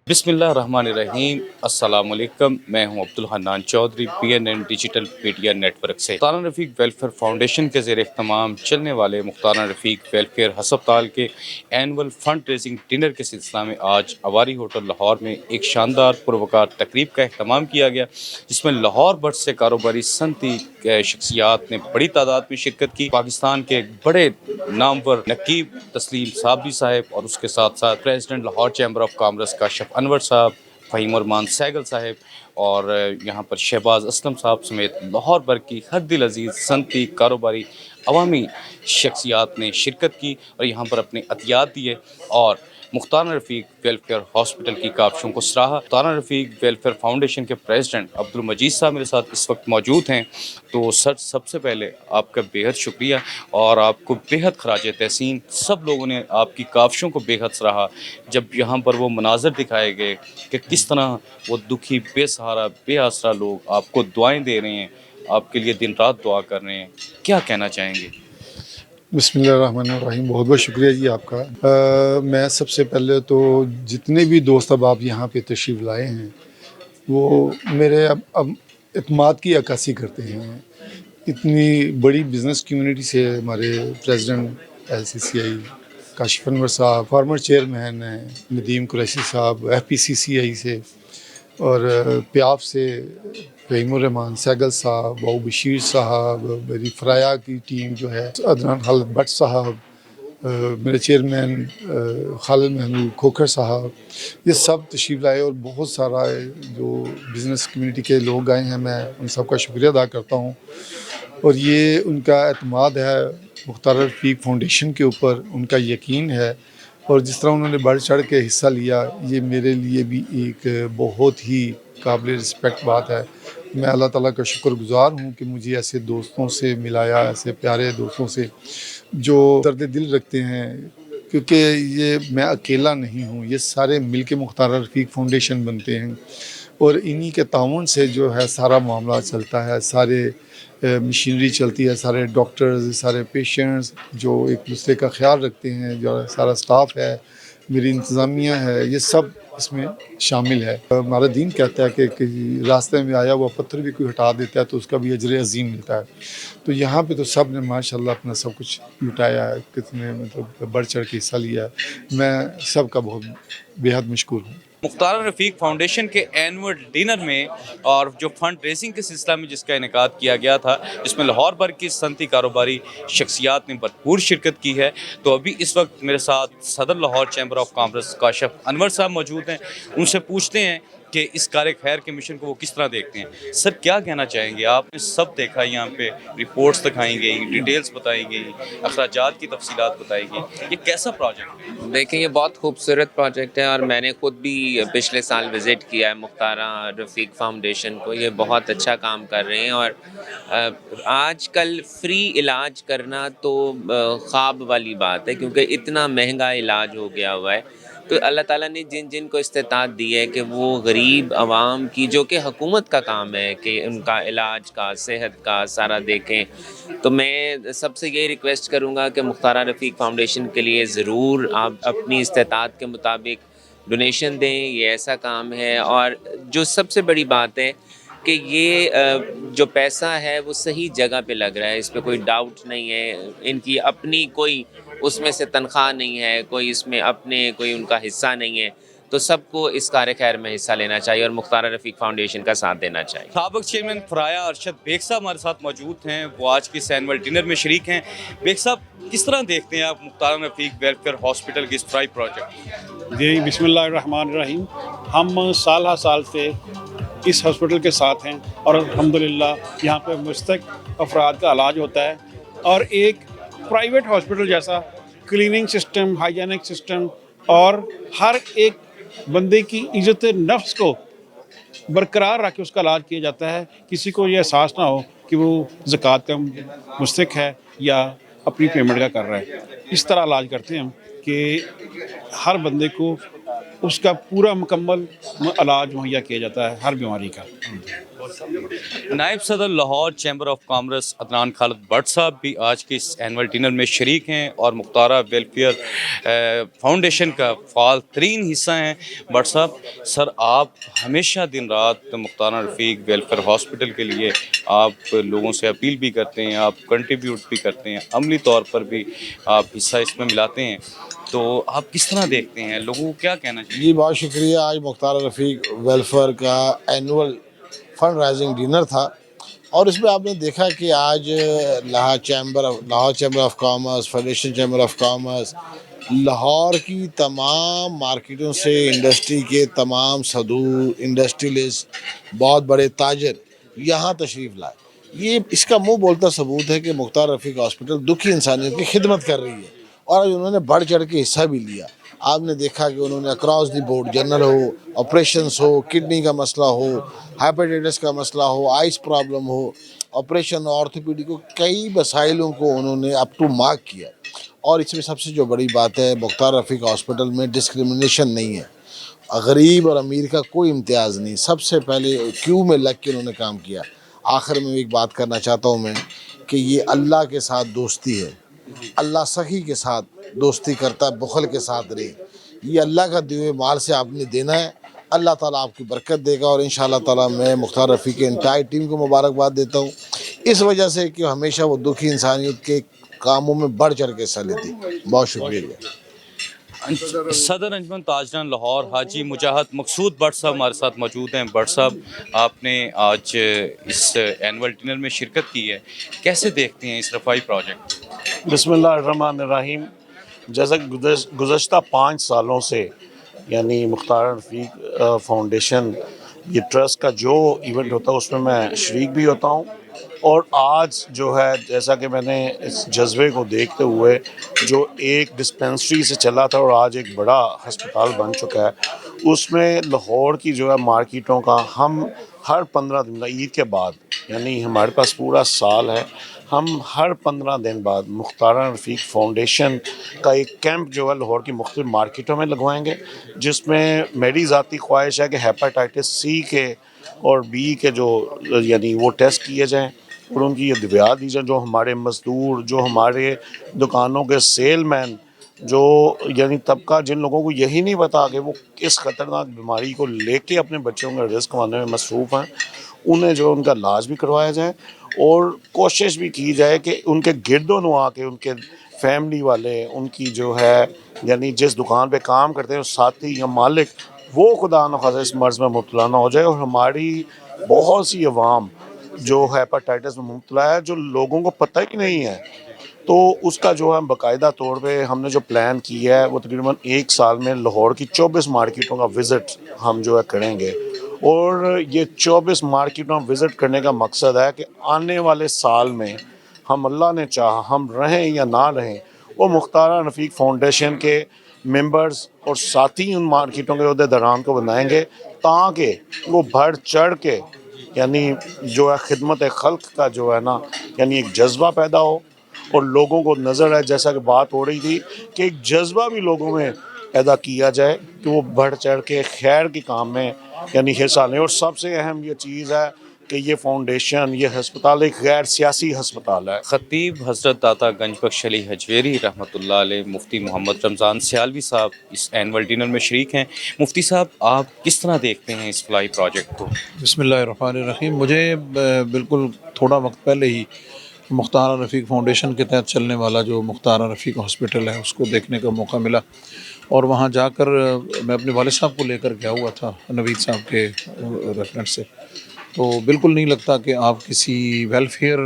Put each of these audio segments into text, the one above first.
बिस्मिल्लाहिर्रहमानिर्रहीम। अस्सलाम वालेकुम। मैं हूं Abdul Hannan Chaudhry PNN digital media network से। मुख्तार रफ़ीक वेलफेयर फाउंडेशन के ज़ेर इख्तिमाम चलने वाले मुख्तार रफ़ीक वेलफेयर हस्पताल के एनुअल फंड रेजिंग डिनर के सिलसिला में आज अवारी होटल लाहौर में एक शानदार पुरवकार तकरीब का अहतमाम किया गया, जिसमें लाहौर भर से कारोबारी सनती शख्सियात ने बड़ी तादाद में शिरकत की। पाकिस्तान के एक बड़े नामवर नकीब तस्लीम साबरी साहब और उसके साथ साथ president Lahore chamber of commerce Kashif Anwar साहब, फ़हीम रहमान सहगल साहब और यहाँ पर शहबाज असलम साहब समेत लाहौर भर की हर दिल अजीज़ सनती कारोबारी अवामी शख्सियात ने शिरकत की और यहाँ पर अपने अतियात दिए और मुख्तार रफ़ीक वेलफेयर हॉस्पिटल की काविशों को सराहा। मुख्तार रफ़ीक वेलफेयर फाउंडेशन के प्रेसिडेंट अब्दुल मजीद साहब मेरे साथ इस वक्त मौजूद हैं। तो सर, सबसे पहले आपका बेहद शुक्रिया और आपको बेहद खराज तहसीन। सब लोगों ने आपकी काविशों को बेहद सराहा जब यहाँ पर वो मनाज़र दिखाए गए कि किस तरह वो दुखी, बेसहारा, बेआसरा लोग आपको दुआएं दे रहे हैं, आपके लिए दिन रात दुआ कर रहे हैं। क्या कहना चाहेंगे? बिस्मिल्लाहिर्रहमानिर्रहीम। बहुत बहुत शुक्रिया जी आपका। मैं सबसे पहले तो जितने भी दोस्त अब आप यहाँ पे तशरीफ़ लाए हैं वो मेरे अब इत्मीनान की अक्कासी करते हैं। इतनी बड़ी बिज़नेस कम्युनिटी से हमारे प्रेसिडेंट LCCI काशिफ अनवर साहब, फार्मर चेयरमैन हैं नदीम कुरैशी साहब, FPCCI से और प्याफ से फ़हीम रहमान सहगल साहब, बाऊ बशीर साहब, मेरी फ़राया की टीम जो है, अदनान खालिद भट्ट साहब, मेरे चेयरमैन खालिद महमूद खोखर साहब, ये सब तशरीफ़ लाए और बहुत सारा जो बिज़नेस कम्युनिटी के लोग आए हैं, मैं उन सब का शुक्रिया अदा करता हूँ। और ये उनका एतमाद है मुख्तार रफ़ीक फाउंडेशन के ऊपर, उनका यकीन है और जिस तरह उन्होंने बढ़ चढ़ के हिस्सा लिया, ये मेरे लिए भी एक बहुत ही काबिल रिस्पेक्ट बात है। मैं अल्लाह ताला का शुक्रगुज़ार हूँ कि मुझे ऐसे दोस्तों से मिलाया, ऐसे प्यारे दोस्तों से जो दर्द दिल रखते हैं, क्योंकि ये मैं अकेला नहीं हूँ, ये सारे मिल के मुख्तार रफ़ीक फाउंडेशन बनते हैं और इन्हीं के ताउन से जो है सारा मामला चलता है, सारे मशीनरी चलती है, सारे डॉक्टर्स, सारे पेशेंट्स जो एक दूसरे का ख्याल रखते हैं, जो सारा स्टाफ है, मेरी इंतज़ामिया है, ये सब इसमें शामिल है। हमारा दीन कहता है कि रास्ते में आया हुआ पत्थर भी कोई हटा देता है तो उसका भी अजर अज़ीम मिलता है। तो यहाँ पे तो सब ने माशाल्लाह अपना सब कुछ लुटाया है, कितने मतलब बढ़ चढ़ के हिस्सा लिया है। मैं सब का बहुत बेहद मशकूर हूँ। मुख्तार रफ़ीक फाउंडेशन के एनुअल डिनर में और जो फंड रेजिंग के सिलसिला में जिसका इनेकाद किया गया था, जिसमें लाहौर भर की सनती कारोबारी शख्सियात ने भरपूर शिरकत की है। तो अभी इस वक्त मेरे साथ सदर Lahore chamber of commerce Kashif Anwar साहब मौजूद हैं। उनसे पूछते हैं कि इस कार्य खैर के मिशन को वो किस तरह देखते हैं। सर, क्या कहना चाहेंगे? आपने सब देखा, यहाँ पे रिपोर्ट्स दिखाई गई, डिटेल्स बताई गई, अखराजात की तफसीलात बताई गई। ये कैसा प्रोजेक्ट है? देखें, ये बहुत खूबसूरत प्रोजेक्ट है और मैंने ख़ुद भी पिछले साल विज़िट किया है मुख्तार रफ़ीक फाउंडेशन को। ये बहुत अच्छा काम कर रहे हैं और आजकल फ्री इलाज करना तो ख्वाब वाली बात है, क्योंकि इतना महंगा इलाज हो गया हुआ है। तो अल्लाह ताला ने जिन जिन को इस्तिताअत दी है कि वो गरीब आवाम की, जो कि हुकूमत का काम है कि उनका इलाज का, सेहत का सारा देखें, तो मैं सबसे यही रिक्वेस्ट करूँगा कि मुख्तार रफ़ीक फाउंडेशन के लिए ज़रूर आप अपनी इस्तिताअत के मुताबिक डोनेशन दें। ये ऐसा काम है और जो सबसे बड़ी बात है कि ये जो पैसा है वो सही जगह पे लग रहा है, इस पे कोई डाउट नहीं है। इनकी अपनी कोई उसमें से तनख्वाह नहीं है, कोई इसमें अपने कोई उनका हिस्सा नहीं है। तो सबको इस कार्य खैर में हिस्सा लेना चाहिए और मुख्तार रफ़ीक फाउंडेशन का साथ देना चाहिए। साबिक चेयरमैन फ़राया अरशद बेग साहब हमारे साथ मौजूद हैं, वो आज के इस एनुअल डिनर में शरीक हैं। बेग साहब, किस तरह देखते हैं आप मुख्तार रफ़ीक वेलफेयर हॉस्पिटल के इस ट्राई प्रोजेक्ट? जी, बिस्मिल्लाहिर्रहमानिर्रहीम। हम साल हर साल से इस हॉस्पिटल के साथ हैं और अल्हम्दुलिल्लाह यहाँ पे मुस्तक अफराद का इलाज होता है और एक प्राइवेट हॉस्पिटल जैसा क्लीनिंग सिस्टम, हाइजीनिक सिस्टम और हर एक बंदे की इज़्ज़त नफ्स को बरकरार रख के उसका इलाज किया जाता है। किसी को ये एहसास ना हो कि वो ज़कात का मुस्तहिक़ है या अपनी पेमेंट का कर रहा है। इस तरह इलाज करते हैं हम कि हर बंदे को उसका पूरा मुकम्मल इलाज मुहैया किया जाता है हर बीमारी का। नायब सदर Lahore chamber of commerce Adnan Khalid Bhatt साहब भी आज के इस एनुअल डिनर में शरीक हैं और मुख्तारा वेलफेयर फाउंडेशन का फ़ाल तरीन हिस्सा हैं। भट्ट साहब, सर आप हमेशा दिन रात मुख्तारा रफ़ीक वेलफेयर हॉस्पिटल के लिए आप लोगों से अपील भी करते हैं, आप कंट्रीब्यूट भी करते हैं, अमली तौर पर भी आप हिस्सा इसमें मिलाते हैं, तो आप किस तरह देखते हैं, लोगों को क्या कहना चाहिए? जी बहुत शुक्रिया। आज मुख्तार रफ़ीक वेलफेयर का एनुअल फंड राइजिंग डिनर था और इसमें आपने देखा कि आज Lahore chamber of commerce, federation chamber of commerce, Lahore की तमाम मार्केटों से इंडस्ट्री के तमाम सदूर, इंडस्ट्रियलिस्ट, बहुत बड़े ताजर यहाँ तशरीफ़ लाए। ये इसका मुंह बोलता सबूत है कि मुख्तार रफ़ीक हॉस्पिटल दुखी इंसानियत की खिदमत कर रही है और आज उन्होंने बढ़ चढ़ के हिस्सा भी लिया। आपने देखा कि उन्होंने अक्रॉस द बोर्ड, जनरल हो, ऑपरेशंस हो, किडनी का मसला हो, हेपेटाइटिस का मसला हो, आइस प्रॉब्लम हो, ऑपरेशन ऑर्थोपेडिक को, कई मसाइलों को उन्होंने अप टू मार्क किया। और इसमें सबसे जो बड़ी बात है, मुख्तार रफ़ीक हॉस्पिटल में डिस्क्रिमिनेशन नहीं है, गरीब और अमीर का कोई इम्तियाज़ नहीं। सबसे पहले क्यू में लग के उन्होंने काम किया। आखिर में एक बात करना चाहता हूँ मैं कि ये अल्लाह के साथ दोस्ती है। अल्लाह सखी के साथ दोस्ती करता है, बुखल के साथ रहे। ये अल्लाह का दिए हुए माल से आपने देना है, अल्लाह ताला आपकी बरकत देगा। और इंशाअल्लाह ताला मैं मुख्तार रफ़ीक के एंटायर टीम को मुबारकबाद देता हूँ इस वजह से कि हमेशा वो दुखी इंसानियत के कामों में बढ़ चढ़ के हिस्सा लेती। बहुत शुक्रिया। सदर अंजमन ताजरान लाहौर हाजी मुजाहिद मकसूद भट्ट साहब हमारे साथ मौजूद हैं। भट्ट साहब, आपने आज इस एनुअल डिनर में शिरकत की है, कैसे देखते हैं इस रफ़ाई प्रोजेक्ट? बिस्मिल्लाहिर्रहमानिर्रहीम। जैसा गुज़श्ता 5 सालों से यानी मुख्तार रफ़ीक फाउंडेशन, ये ट्रस्ट का जो इवेंट होता है उसमें मैं शरीक भी होता हूँ। और आज जो है, जैसा कि मैंने इस जज्बे को देखते हुए, जो एक डिस्पेंसरी से चला था और आज एक बड़ा हस्पताल बन चुका है, उसमें लाहौर की जो है मार्केटों का हम हर 15 दिन, ईद के बाद, यानी हमारे पास पूरा साल है, हम हर 15 दिन बाद मुख्तारा रफ़ीक फाउंडेशन का एक कैंप जो है लाहौर की मुख्तलिफ मार्केटों में लगवाएंगे, जिसमें मेरी ज़ाती ख्वाहिश है कि हेपेटाइटिस सी के और बी के जो यानी वो टेस्ट किए जाएं और उनकी ये दवा दी जाए। जो हमारे मज़दूर, जो हमारे दुकानों के सेलमैन, जो यानी तबका जिन लोगों को यही नहीं पता कि वो इस ख़तरनाक बीमारी को लेके अपने बच्चों का रिस्क कमाने में मसरूफ़ हैं, उन्हें जो उनका इलाज भी करवाया जाए और कोशिश भी की जाए कि उनके गिरदोनुमा के उनके फैमिली वाले, उनकी जो है यानी जिस दुकान पे काम करते हैं साथी या मालिक, वो खुदा न खासा इस मर्ज़ में मुब्तला ना हो जाए। और हमारी बहुत सी अवाम जो हेपेटाइटिस में मुब्तला है, जो लोगों को पता ही नहीं है, तो उसका जो है बाकायदा तौर पे हमने जो प्लान किया है वो तकरीबन 1 साल में लाहौर की 24 मार्केटों का विज़िट हम जो है करेंगे। और ये 24 मार्केटों विज़िट करने का मकसद है कि आने वाले साल में हम, अल्लाह ने चाहा, हम रहें या ना रहें, वो मुख्तारा रफ़ीक फाउंडेशन के मेंबर्स और साथी उन मार्केटों के अहदेदारान को बनाएंगे ताकि वो बढ़ चढ़ के यानी जो है खिदमत खल्क का जो है ना, यानी एक जज्बा पैदा हो और लोगों को नज़र आए, जैसा कि बात हो रही थी कि एक जज्बा भी लोगों में पैदा किया जाए कि वो बढ़ चढ़ के खैर के काम में यानी हिस्सा लें। और सबसे अहम ये चीज़ है कि ये फाउंडेशन, ये हस्पताल एक गैर सियासी हस्पताल है। ख़तीब हज़रत दाता गंजबख्श अली हजवेरी रहमतुल्लाह अलैह मुफ्ती मोहम्मद रमज़ान सियालवी साहब इस एनुअल डिनर में शरीक हैं। मुफ्ती साहब, आप किस तरह देखते हैं इस फ्लाई प्रोजेक्ट को? बिस्मिल्लाहिर्रहमानिर्रहीम। मुझे बिल्कुल थोड़ा वक्त पहले ही मुख्तारा रफ़ीक फाउंडेशन के तहत चलने वाला जो मुख्तारा रफ़ीक हॉस्पिटल है उसको देखने का मौका मिला और वहाँ जाकर मैं अपने वालिद साहब को लेकर गया हुआ था, नवीद साहब के रेफरेंस से। तो बिल्कुल नहीं लगता कि आप किसी वेलफेयर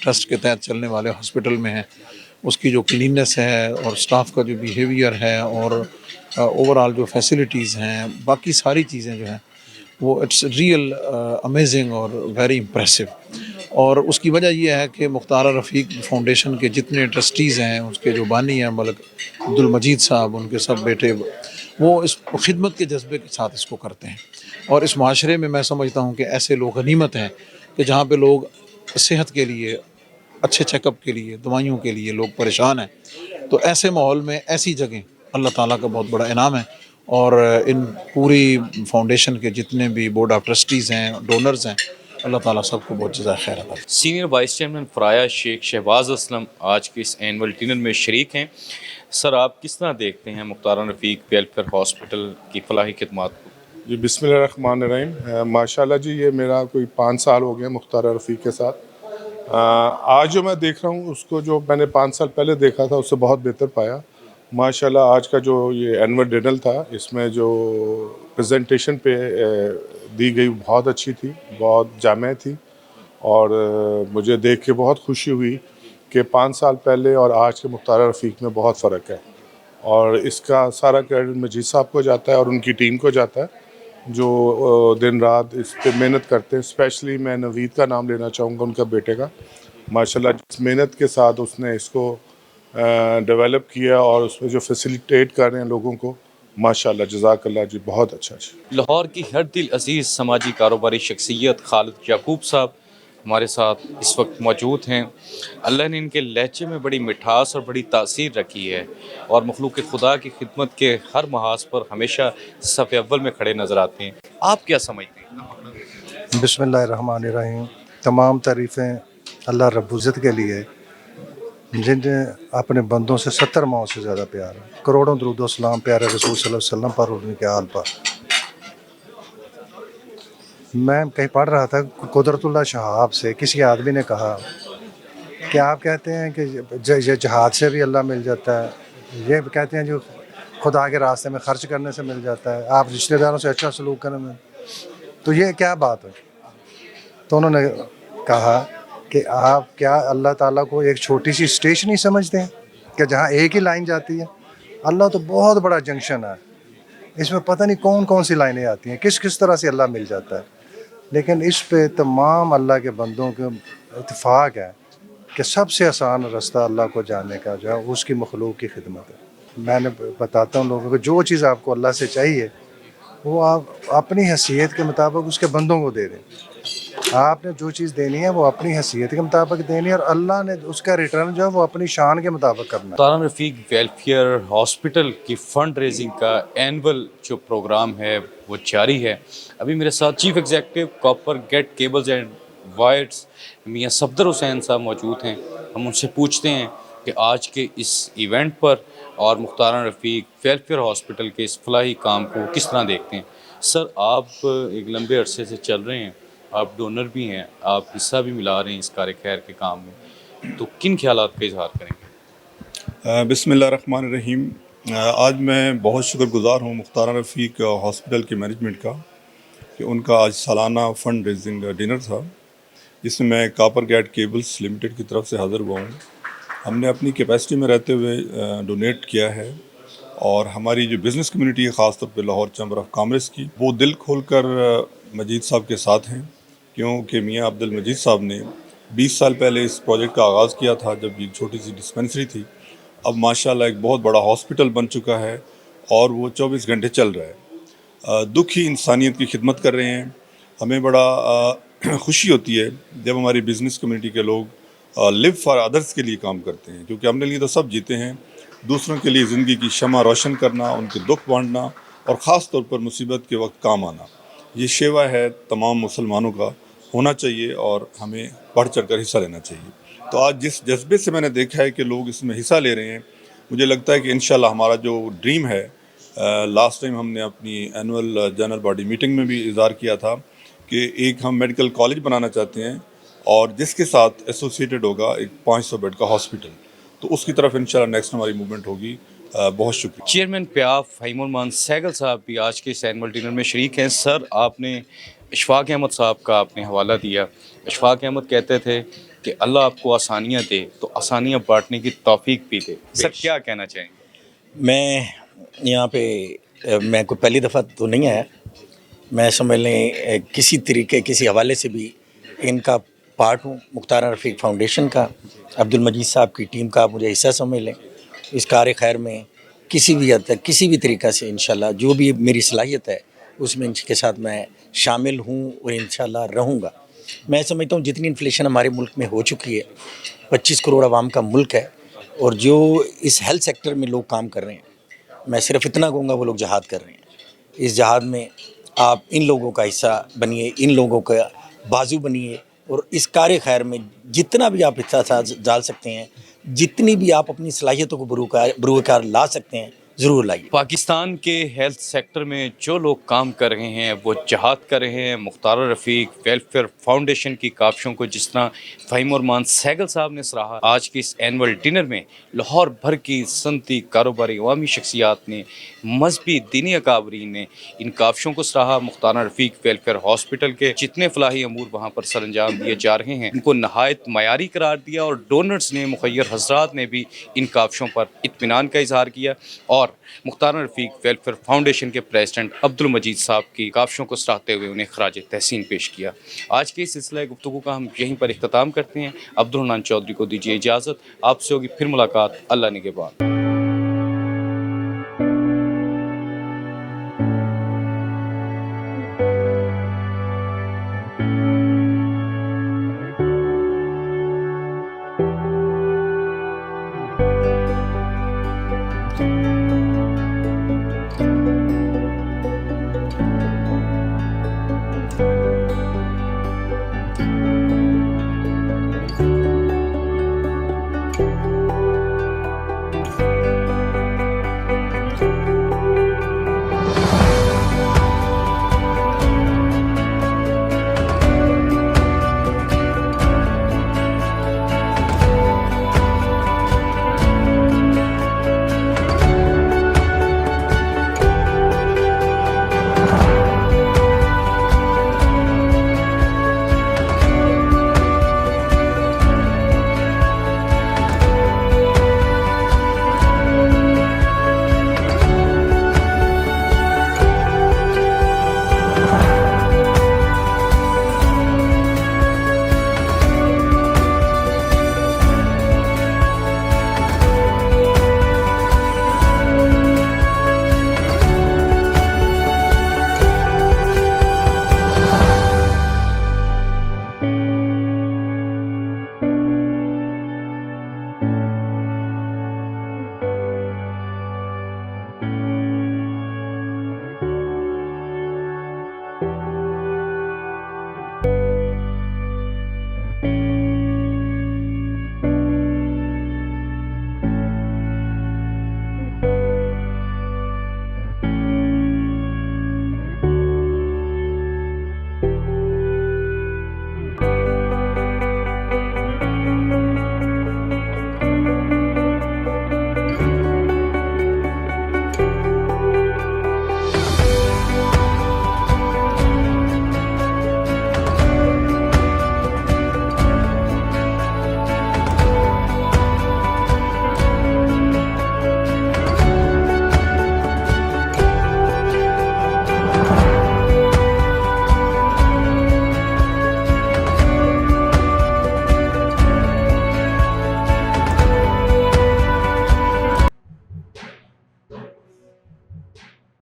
ट्रस्ट के तहत चलने वाले हॉस्पिटल में हैं। उसकी जो क्लीननेस है और स्टाफ का जो बिहेवियर है और ओवरऑल जो फैसिलिटीज़ हैं, बाकी सारी चीज़ें जो हैं वो इट्स रियल अमेजिंग और वेरी इम्प्रेसिव। और उसकी वजह यह है कि मुख्तारा रफ़ीक फाउंडेशन के जितने ट्रस्टीज़ हैं, उसके जो बानी हैं मलिक अब्दुल मजीद साहब, उनके सब बेटे, वो इस खिदमत के जज्बे के साथ इसको करते हैं। और इस माशरे में मैं समझता हूँ कि ऐसे लोग गनीमत हैं कि जहाँ पे लोग सेहत के लिए, अच्छे चेकअप के लिए, दवाइयों के लिए लोग परेशान हैं, तो ऐसे माहौल में ऐसी जगह अल्लाह ताला का बहुत बड़ा इनाम है। اور ان پوری فاؤنڈیشن کے جتنے بھی بورڈ آف ٹرسٹیز ہیں، ڈونرز ہیں، اللہ تعالیٰ سب کو بہت جزائے خیر عطا فرمائے۔ سینئر وائس چیئرمین فرایا شیخ شہباز اسلم آج کے اس اینول ڈنر میں شریک ہیں۔ سر، آپ کس طرح دیکھتے ہیں مختار رفیق ویلفیئر ہاسپٹل کی فلاحی خدمات کو؟ جی بسم اللہ الرحمن الرحیم۔ ماشاءاللہ جی، یہ میرا کوئی 5 سال ہو گیا مختار رفیق کے ساتھ۔ آج جو میں دیکھ رہا ہوں اس کو جو میں نے 5 سال پہلے دیکھا تھا اس سے بہت بہتر پایا ماشاءاللہ۔ آج کا جو یہ اینول ڈنر تھا، اس میں جو پریزنٹیشن پہ دی گئی بہت اچھی تھی، بہت جامع تھی، اور مجھے دیکھ کے بہت خوشی ہوئی کہ 5 سال پہلے اور آج کے مختار رفیق میں بہت فرق ہے، اور اس کا سارا کریڈٹ مجید صاحب کو جاتا ہے اور ان کی ٹیم کو جاتا ہے جو دن رات اس پہ محنت کرتے ہیں۔ اسپیشلی میں نوید کا نام لینا چاہوں گا، ان کا بیٹے کا، ماشاءاللہ جس محنت کے ساتھ اس نے اس کو ڈیولپ کیا اور اس میں جو فیسیلیٹیٹ کر رہے ہیں لوگوں کو، ماشاءاللہ جزاک اللہ جی، بہت اچھا جی۔ لاہور کی ہر دل عزیز سماجی کاروباری شخصیت خالد یعقوب صاحب ہمارے ساتھ اس وقت موجود ہیں۔ اللہ نے ان کے لہجے میں بڑی مٹھاس اور بڑی تاثیر رکھی ہے، اور مخلوق خدا کی خدمت کے ہر محاذ پر ہمیشہ صف اول میں کھڑے نظر آتے ہیں۔ آپ کیا سمجھتے ہیں؟ بسم اللہ الرحمن الرحیم۔ تمام تعریفیں اللہ رب العزت کے لیے، جن نے اپنے بندوں سے 70 ماؤں سے زیادہ پیار ہے۔ کروڑوں درود و سلام پیارے رسول صلی اللہ علیہ وسلم پر اور ان کے آل پر۔ میں کہیں پڑھ رہا تھا، قدرت اللہ شہاب سے کسی آدمی نے کہا کہ آپ کہتے ہیں کہ یہ جہاد سے بھی اللہ مل جاتا ہے، یہ کہتے ہیں جو خدا کے راستے میں خرچ کرنے سے مل جاتا ہے، آپ رشتہ داروں سے اچھا سلوک کرنے میں، تو یہ کیا بات ہے؟ تو انہوں نے کہا کہ آپ کیا اللہ تعالیٰ کو ایک چھوٹی سی اسٹیشن ہی سمجھتے ہیں کہ جہاں ایک ہی لائن جاتی ہے؟ اللہ تو بہت بڑا جنکشن ہے، اس میں پتہ نہیں کون کون سی لائنیں آتی ہیں، کس کس طرح سے اللہ مل جاتا ہے، لیکن اس پہ تمام اللہ کے بندوں کے اتفاق ہے کہ سب سے آسان رستہ اللہ کو جاننے کا جو ہے اس کی مخلوق کی خدمت ہے۔ میں نے بتاتا ہوں لوگوں کو، جو چیز آپ کو اللہ سے چاہیے وہ آپ اپنی حیثیت کے مطابق اس کے بندوں کو دے دیں۔ آپ نے جو چیز دینی ہے وہ اپنی حیثیت کے مطابق دینی ہے، اور اللہ نے اس کا ریٹرن جو ہے وہ اپنی شان کے مطابق کرنا ہے۔ مختار رفیق ویلفیئر ہاسپٹل کی فنڈ ریزنگ کا اینول جو پروگرام ہے وہ جاری ہے۔ ابھی میرے ساتھ chief executive copper gate cables and wires Mian Safdar حسین صاحب موجود ہیں۔ ہم ان سے پوچھتے ہیں کہ آج کے اس ایونٹ پر اور مختار رفیق ویلفیئر ہاسپٹل کے اس فلاحی کام کو کس طرح دیکھتے ہیں۔ سر، آپ ایک لمبے عرصے سے چل رہے ہیں، آپ ڈونر بھی ہیں، آپ حصہ بھی ملا رہے ہیں اس کار خیر کے کام میں، تو کن خیالات کا اظہار کریں گے؟ بسم اللہ الرحمن الرحیم۔ آج میں بہت شکر گزار ہوں مختار رفیق ہاسپٹل کے مینجمنٹ کا کہ ان کا آج سالانہ فنڈ ریزنگ ڈنر تھا، جس میں میں کاپر گیٹ کیبلز لمیٹڈ کی طرف سے حاضر ہوا ہوں۔ ہم نے اپنی کیپیسٹی میں رہتے ہوئے ڈونیٹ کیا ہے، اور ہماری جو بزنس کمیونٹی ہے خاص طور پہ لاہور چیمبر آف کامرس کی، وہ دل کھول کر مجید صاحب کے ساتھ ہیں، کیونکہ میاں عبد المجید صاحب نے 20 سال پہلے اس پروجیکٹ کا آغاز کیا تھا جب یہ چھوٹی سی ڈسپنسری تھی۔ اب ماشاءاللہ ایک بہت بڑا ہاسپٹل بن چکا ہے اور وہ 24 گھنٹے چل رہا ہے۔ دکھ ہی انسانیت کی خدمت کر رہے ہیں۔ ہمیں بڑا خوشی ہوتی ہے جب ہماری بزنس کمیونٹی کے لوگ لیو فار ادرس کے لیے کام کرتے ہیں، کیونکہ اپنے لیے تو سب جیتے ہیں، دوسروں کے لیے زندگی کی شمع روشن کرنا، ان کے دکھ بانٹنا، اور خاص طور پر مصیبت کے وقت کام آنا، یہ شیوا ہے تمام مسلمانوں کا، ہونا چاہیے اور ہمیں بڑھ چڑھ کر حصہ لینا چاہیے۔ تو آج جس جذبے سے میں نے دیکھا ہے کہ لوگ اس میں حصہ لے رہے ہیں، مجھے لگتا ہے کہ انشاءاللہ ہمارا جو ڈریم ہے، لاسٹ ٹائم ہم نے اپنی اینول جنرل باڈی میٹنگ میں بھی اظہار کیا تھا کہ ایک ہم میڈیکل کالج بنانا چاہتے ہیں، اور جس کے ساتھ ایسوسیٹڈ ہوگا ایک 500 بیڈ کا ہاسپٹل، تو اس کی طرف انشاءاللہ نیکسٹ ہماری موومنٹ ہوگی۔ بہت شکریہ۔ چیئرمین پیاف فہیم الرحمان سہگل صاحب بھی آج کے اس اینول ڈنر میں شریک ہیں۔ سر، آپ نے اشفاق احمد صاحب کا آپ نے حوالہ دیا۔ اشفاق احمد کہتے تھے کہ اللہ آپ کو آسانیاں دے تو آسانیاں بانٹنے کی توفیق بھی دے۔ سر، کیا کہنا چاہیں گے؟ میں یہاں پہ میں کوئی پہلی دفعہ تو نہیں آیا، میں سمجھ لیں کسی طریقے کسی حوالے سے بھی ان کا پارٹ ہوں، مختار رفیق فاؤنڈیشن کا، عبد المجید صاحب کی ٹیم کا مجھے حصہ سمجھ لیں۔ اس کار خیر میں کسی بھی حد تک کسی بھی طریقہ سے انشاءاللہ جو بھی میری صلاحیت ہے اس میں ان کے ساتھ میں شامل ہوں اور انشاءاللہ رہوں گا۔ میں سمجھتا ہوں جتنی انفلیشن ہمارے ملک میں ہو چکی ہے، 25 کروڑ عوام کا ملک ہے، اور جو اس ہیلتھ سیکٹر میں لوگ کام کر رہے ہیں میں صرف اتنا کہوں گا وہ لوگ جہاد کر رہے ہیں، اس جہاد میں آپ ان لوگوں کا حصہ بنیے، ان لوگوں کا بازو بنیے، اور اس کار خیر میں جتنا بھی آپ حصہ ڈال سکتے ہیں، جتنی بھی آپ اپنی صلاحیتوں کو بروئے کار لا سکتے ہیں، ضرور لائیے۔ پاکستان کے ہیلتھ سیکٹر میں جو لوگ کام کر رہے ہیں وہ جہاد کر رہے ہیں۔ مختار رفیق ویلفیئر فاؤنڈیشن کی کاوشوں کو جس طرح فہیم ارمان سہگل صاحب نے سراہا، آج کے اس اینول ڈنر میں لاہور بھر کی صنعتی کاروباری عوامی شخصیات نے، مذہبی دینی اکابرین نے ان کاوشوں کو سراہا۔ مختار رفیق ویلفیئر ہاسپٹل کے جتنے فلاحی امور وہاں پر سر انجام دیے جا رہے ہیں ان کو نہایت معیاری قرار دیا، اور ڈونرز نے، مخیر حضرات نے بھی ان کاوشوں پر اطمینان کا اظہار کیا، اور مختار رفیق ویلفیئر فاؤنڈیشن کے پریزیڈنٹ عبدالمجید صاحب کی کاوشوں کو سراہتے ہوئے انہیں خراج تحسین پیش کیا۔ آج کے اس سلسلہ گفتگو کا ہم یہیں پر اختتام کرتے ہیں۔ عبدالحنان چودھری کو دیجیے اجازت، آپ سے ہوگی پھر ملاقات، اللہ نگہبان۔